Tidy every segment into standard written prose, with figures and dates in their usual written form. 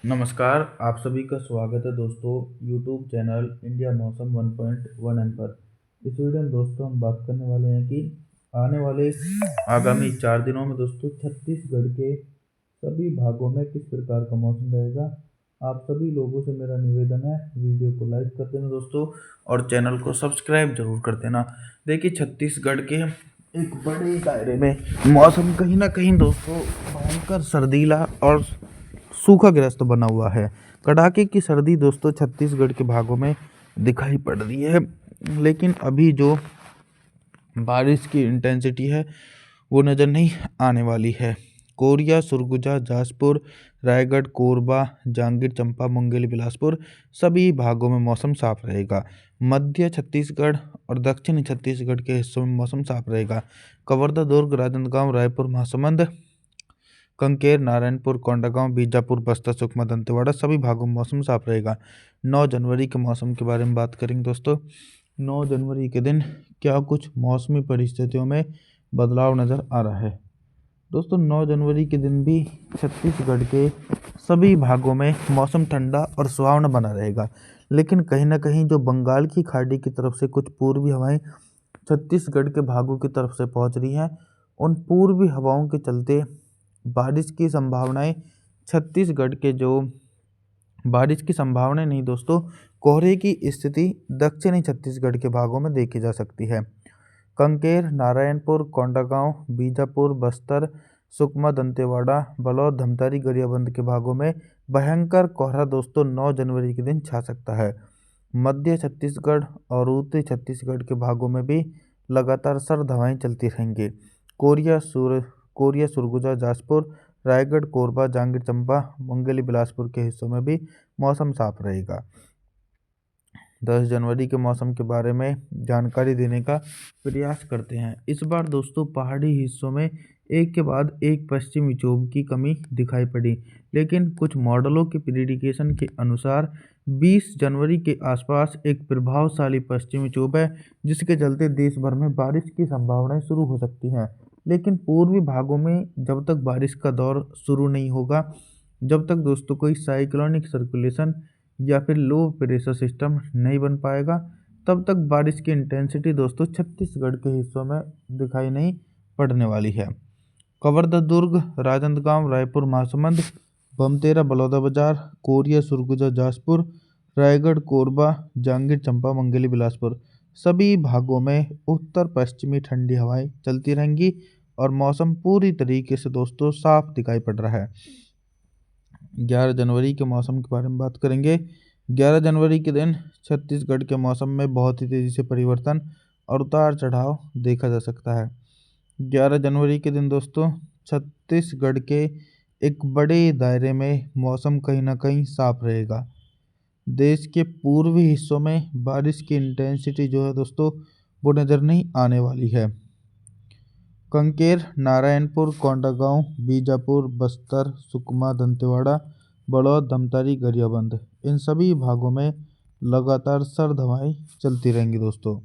नमस्कार, आप सभी का स्वागत है दोस्तों यूट्यूब चैनल इंडिया मौसम 1.1 पर। इस वीडियो में दोस्तों हम बात करने वाले हैं कि आने वाले आगामी 4 दिनों में दोस्तों छत्तीसगढ़ के सभी भागों में किस प्रकार का मौसम रहेगा। आप सभी लोगों से मेरा निवेदन है, वीडियो को लाइक कर देना दोस्तों और चैनल को सब्सक्राइब जरूर कर देना। देखिए, छत्तीसगढ़ के एक बड़े दायरे में मौसम कहीं ना कहीं दोस्तों भयंकर सर्दीला और सूखाग्रस्त बना हुआ है। कड़ाके की सर्दी दोस्तों छत्तीसगढ़ के भागों में दिखाई पड़ रही है, लेकिन अभी जो बारिश की इंटेंसिटी है वो नज़र नहीं आने वाली है। कोरिया, सुरगुजा, जाजपुर, रायगढ़, कोरबा, जांजगीर चांपा, मुंगेली, बिलासपुर सभी भागों में मौसम साफ रहेगा। मध्य छत्तीसगढ़ और दक्षिणी छत्तीसगढ़ के हिस्सों में मौसम साफ रहेगा। कवर्धा, दुर्ग, राजनांदगांव, रायपुर, महासमुंद, कांकेर, नारायणपुर, कोंडागांव, बीजापुर, बस्तर, सुकमा, दंतेवाड़ा सभी भागों में मौसम साफ रहेगा। 9 जनवरी के मौसम के बारे में बात करेंगे दोस्तों। 9 जनवरी के दिन क्या कुछ मौसमी परिस्थितियों में बदलाव नज़र आ रहा है। दोस्तों 9 जनवरी के दिन भी छत्तीसगढ़ के सभी भागों में मौसम ठंडा और सुहावना बना रहेगा, लेकिन कहीं ना कहीं जो बंगाल की खाड़ी की तरफ से कुछ पूर्वी हवाएं छत्तीसगढ़ के भागों की तरफ से पहुंच रही हैं, उन पूर्वी हवाओं के चलते बारिश की संभावनाएं छत्तीसगढ़ के जो बारिश की संभावनाएं नहीं दोस्तों, कोहरे की स्थिति दक्षिणी छत्तीसगढ़ के भागों में देखी जा सकती है। कांकेर, नारायणपुर, कोंडागांव, बीजापुर, बस्तर, सुकमा, दंतेवाड़ा, बलौद, धमतारी, गरियाबंद के भागों में भयंकर कोहरा दोस्तों 9 जनवरी के दिन छा सकता है। मध्य छत्तीसगढ़ और उत्तरी छत्तीसगढ़ के भागों में भी लगातार सर्द हवाएं चलती रहेंगी। कोरिया, सुरगुजा, जाजपुर, रायगढ़, कोरबा, जांजगीर चांपा, मुंगेली, बिलासपुर के हिस्सों में भी मौसम साफ रहेगा। 10 जनवरी के मौसम के बारे में जानकारी देने का प्रयास करते हैं। इस बार दोस्तों पहाड़ी हिस्सों में एक के बाद एक पश्चिमी विक्षोभ की कमी दिखाई पड़ी, लेकिन कुछ मॉडलों के प्रिडिकेशन के अनुसार 20 जनवरी के आसपास एक प्रभावशाली पश्चिमी विक्षोभ है, जिसके चलते देश भर में बारिश की संभावनाएं शुरू हो सकती हैं। लेकिन पूर्वी भागों में जब तक बारिश का दौर शुरू नहीं होगा, जब तक दोस्तों कोई साइक्लोनिक सर्कुलेशन या फिर लो प्रेशर सिस्टम नहीं बन पाएगा, तब तक बारिश की इंटेंसिटी दोस्तों छत्तीसगढ़ के हिस्सों में दिखाई नहीं पड़ने वाली है। कवर्धा, दुर्ग, राजनांदगांव, रायपुर, महासमुंद, बमतेरा, बलौदाबाजार, कोरिया, सुरगुजा, जाजपुर, रायगढ़, कोरबा, जांजगीर चांपा, मुंगेली, बिलासपुर सभी भागों में उत्तर पश्चिमी ठंडी हवाएं चलती रहेंगी और मौसम पूरी तरीके से दोस्तों साफ दिखाई पड़ रहा है। 11 जनवरी के मौसम के बारे में बात करेंगे। 11 जनवरी के दिन छत्तीसगढ़ के मौसम में बहुत ही तेज़ी से परिवर्तन और उतार चढ़ाव देखा जा सकता है। 11 जनवरी के दिन दोस्तों छत्तीसगढ़ के एक बड़े दायरे में मौसम कहीं ना कहीं साफ रहेगा। देश के पूर्वी हिस्सों में बारिश की इंटेंसिटी जो है दोस्तों वो नज़र नहीं आने वाली है। कांकेर, नारायणपुर, कोंडागांव, बीजापुर, बस्तर, सुकमा, दंतेवाड़ा, बलौद, धमतारी, गरियाबंद इन सभी भागों में लगातार सर्द हवाएं चलती रहेंगी दोस्तों।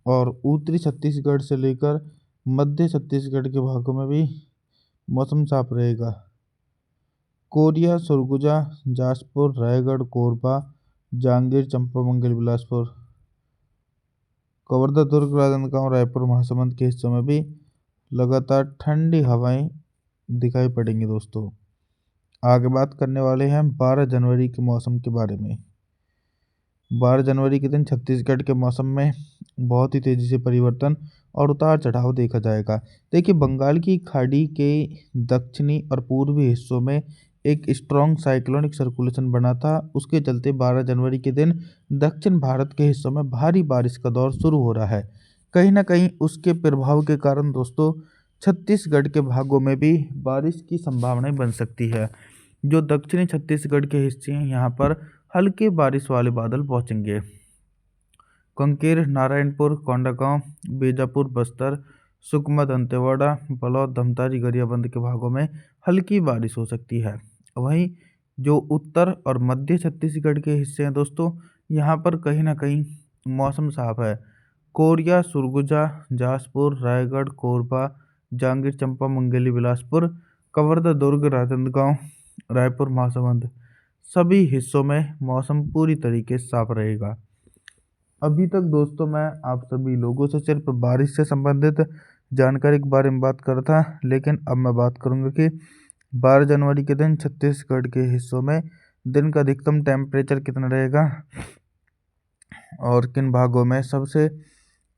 और उत्तरी छत्तीसगढ़ से लेकर मध्य छत्तीसगढ़ के भागों में भी मौसम साफ रहेगा। कोरिया, सुरगुजा, जाजपुर, रायगढ़, कोरबा, जांजगीर चांपा, मुंगेली, बिलासपुर, कवर्धा, दुर्ग, राजनांदगांव, रायपुर, महासमुंद के हिस्सों में भी लगातार ठंडी हवाएं दिखाई पड़ेंगी दोस्तों। आगे बात करने वाले हैं 12 जनवरी के मौसम के बारे में। 12 जनवरी के दिन छत्तीसगढ़ के मौसम में बहुत ही तेज़ी से परिवर्तन और उतार चढ़ाव देखा जाएगा। देखिए, बंगाल की खाड़ी के दक्षिणी और पूर्वी हिस्सों में एक स्ट्रॉन्ग साइक्लोनिक सर्कुलेशन बना था। उसके चलते 12 जनवरी के दिन दक्षिण भारत के हिस्सों में भारी बारिश का दौर शुरू हो रहा है। कहीं ना कहीं उसके प्रभाव के कारण दोस्तों छत्तीसगढ़ के भागों में भी बारिश की संभावनाएं बन सकती है। जो दक्षिणी छत्तीसगढ़ के हिस्से हैं यहाँ पर हल्के बारिश वाले बादल पहुंचेंगे। कांकेर, नारायणपुर, कोंडागांव, बीजापुर, बस्तर, सुकमा, दंतेवाड़ा, बलौद, धमतारी, गरियाबंद के भागों में हल्की बारिश हो सकती है। वहीं जो उत्तर और मध्य छत्तीसगढ़ के हिस्से हैं दोस्तों, यहाँ पर कहीं ना कहीं मौसम साफ है। कोरिया, सुरगुजा, जाजपुर, रायगढ़, कोरबा, जांजगीर चांपा, मुंगेली, बिलासपुर, कवर्धा, दुर्ग, राजनांदगांव, रायपुर, महासमुंद सभी हिस्सों में मौसम पूरी तरीके से साफ रहेगा। अभी तक दोस्तों मैं आप सभी लोगों से सिर्फ बारिश से संबंधित जानकारी के बारे में बात कर रहा था, लेकिन अब मैं बात करूंगा कि 12 जनवरी के दिन छत्तीसगढ़ के हिस्सों में दिन का अधिकतम टेम्परेचर कितना रहेगा और किन भागों में सबसे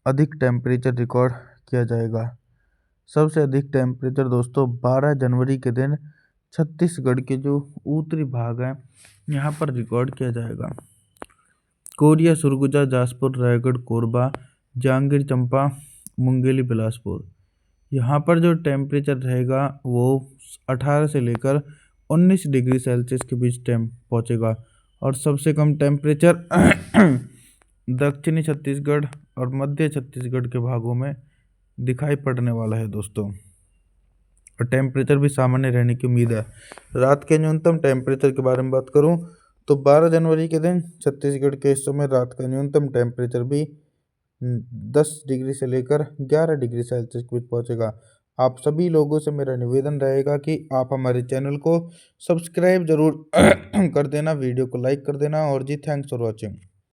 अधिक टेम्परेचर रिकॉर्ड किया जाएगा। सबसे अधिक टेम्परेचर दोस्तों 12 जनवरी के दिन छत्तीसगढ़ के जो उत्तरी भाग हैं यहाँ पर रिकॉर्ड किया जाएगा। कोरिया, सरगुजा, जाजपुर, रायगढ़, कोरबा, जांजगीर चांपा, मुंगेली, बिलासपुर, यहाँ पर जो टेम्परेचर रहेगा वो 18 से लेकर 19 डिग्री सेल्सियस के बीच पहुँचेगा। और सबसे कम टेम्परेचर दक्षिणी छत्तीसगढ़ और मध्य छत्तीसगढ़ के भागों में दिखाई पड़ने वाला है दोस्तों। और टेम्परेचर भी सामान्य रहने की उम्मीद है। रात के न्यूनतम टेम्परेचर के बारे में बात करूं तो 12 जनवरी के दिन छत्तीसगढ़ के हिस्सों में रात का न्यूनतम टेम्परेचर भी 10 डिग्री से लेकर 11 डिग्री सेल्सियस के बीच पहुंचेगा। आप सभी लोगों से मेरा निवेदन रहेगा कि आप हमारे चैनल को सब्सक्राइब जरूर कर देना, वीडियो को लाइक कर देना। और जी थैंक्स फॉर वॉचिंग।